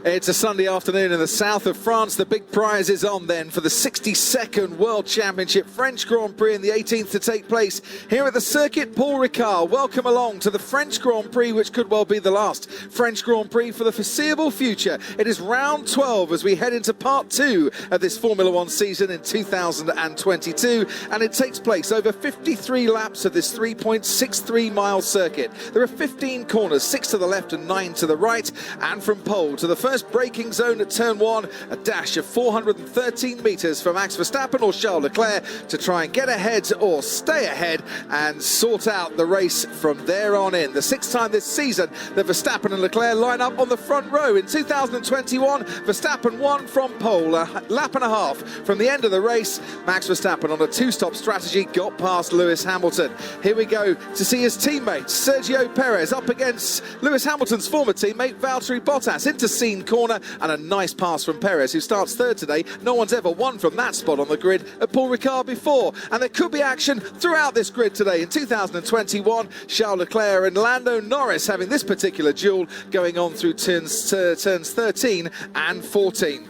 It's a Sunday afternoon in the south of France. The big prize is on then for the 62nd World Championship French Grand Prix and the 18th to take place here at the circuit Paul Ricard. Welcome along to the French Grand Prix, which could well be the last French Grand Prix for the foreseeable future. It is round 12 as we head into part 2 of this Formula One season in 2022, and it takes place over 53 laps of this 3.63 mile circuit. There are 15 corners, 6 to the left and 9 to the right, and from pole to the first braking zone at turn 1, a dash of 413 metres for Max Verstappen or Charles Leclerc to try and get ahead or stay ahead and sort out the race from there on in. The 6th time this season that Verstappen and Leclerc line up on the front row. In 2021, Verstappen won from pole, a lap and a half from the end of the race. Max Verstappen on a 2-stop strategy got past Lewis Hamilton. Here we go to see his teammate Sergio Perez up against Lewis Hamilton's former teammate Valtteri Bottas into scene corner, and a nice pass from Perez, who starts third today. No one's ever won from that spot on the grid at Paul Ricard before, and there could be action throughout this grid today. In 2021, Charles Leclerc and Lando Norris having this particular duel going on through turns 13 and 14.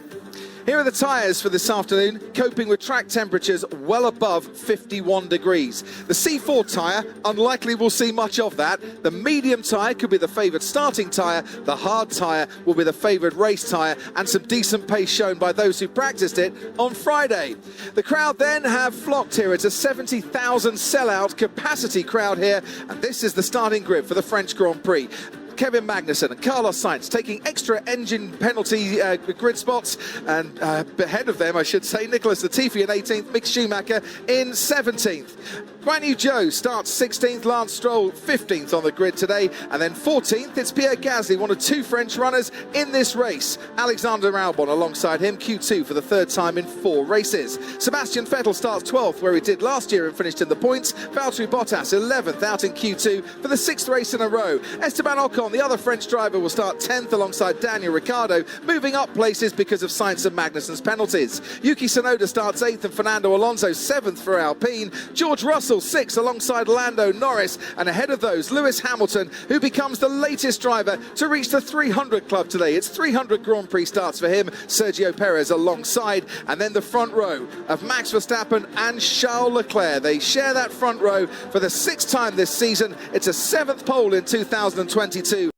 Here are the tyres for this afternoon, coping with track temperatures well above 51 degrees. The C4 tyre, unlikely we'll see much of that. The medium tyre could be the favoured starting tyre. The hard tyre will be the favoured race tyre, and some decent pace shown by those who practiced it on Friday. The crowd then have flocked here. It's a 70,000 sellout capacity crowd here, and this is the starting grid for the French Grand Prix. Kevin Magnussen and Carlos Sainz taking extra engine penalty grid spots, and ahead of them, I should say, Nicholas Latifi in 18th, Mick Schumacher in 17th. Guan Yu Zhou starts 16th, Lance Stroll 15th on the grid today, and then 14th, it's Pierre Gasly, one of 2 French runners in this race. Alexander Albon alongside him, Q2 for the 3rd time in 4 races. Sebastian Vettel starts 12th, where he did last year and finished in the points. Valtteri Bottas 11th out in Q2 for the 6th race in a row. Esteban Ocon, the other French driver, will start 10th alongside Daniel Ricciardo, moving up places because of Sainz and Magnussen's penalties. Yuki Tsunoda starts 8th and Fernando Alonso 7th for Alpine. George Russell 6th alongside Lando Norris, and ahead of those, Lewis Hamilton, who becomes the latest driver to reach the 300 club today. It's 300 Grand Prix starts for him, Sergio Perez alongside, and then the front row of Max Verstappen and Charles Leclerc. They share that front row for the 6th time this season. It's a 7th pole in 2022.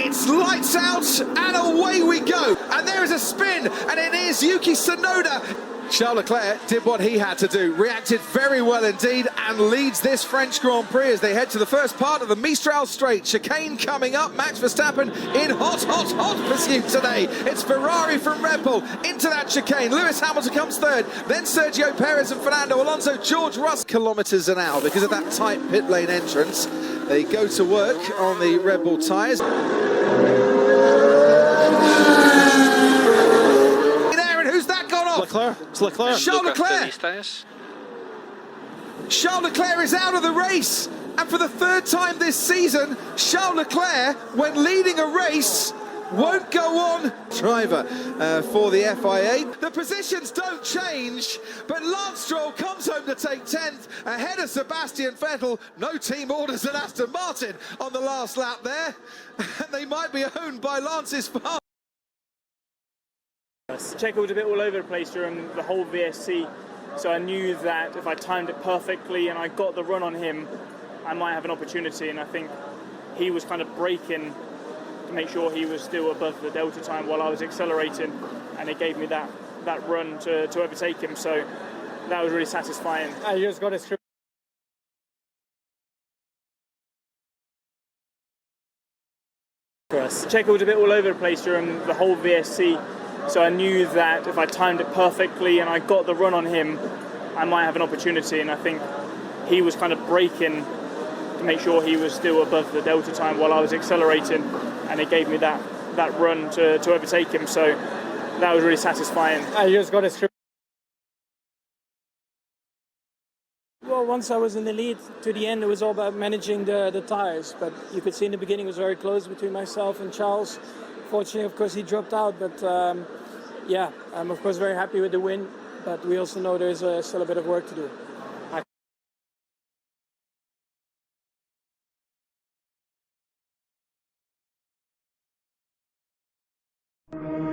It's lights out and away we go, and there is a spin, and it is Yuki Tsunoda. Charles Leclerc did what he had to do, reacted very well indeed, and leads this French Grand Prix as they head to the first part of the Mistral Straight. Chicane coming up, Max Verstappen in hot pursuit today. It's Ferrari from Red Bull into that chicane. Lewis Hamilton comes 3rd, then Sergio Perez and Fernando Alonso. George Russell kilometres an hour because of that tight pit lane entrance. They go to work on the Red Bull tyres. Leclerc. It's Leclerc. Charles Leclerc. Charles Leclerc is out of the race, and for the 3rd time this season, Charles Leclerc, when leading a race, won't go on. Driver for the FIA. The positions don't change, but Lance Stroll comes home to take 10th ahead of Sebastian Vettel. No team orders at Aston Martin on the last lap there, and they might be owned by Lance's farm. Checo was a bit all over the place during the whole VSC, so I knew that if I timed it perfectly and I got the run on him, I might have an opportunity, and I think he was kind of braking to make sure he was still above the delta time while I was accelerating, and it gave me that run to overtake him, so that was really satisfying. I just got it. Checo was a bit all over the place during the whole VSC, so I knew that if I timed it perfectly and I got the run on him, I might have an opportunity, and I think he was kind of braking to make sure he was still above the delta time while I was accelerating, and it gave me that run to overtake him, so that was really satisfying. I just got it through. Well, once I was in the lead to the end, it was all about managing the tyres, but you could see in the beginning it was very close between myself and Charles. Fortunately, of course, he dropped out, but yeah, I'm of course very happy with the win, but we also know there's still a bit of work to do. you.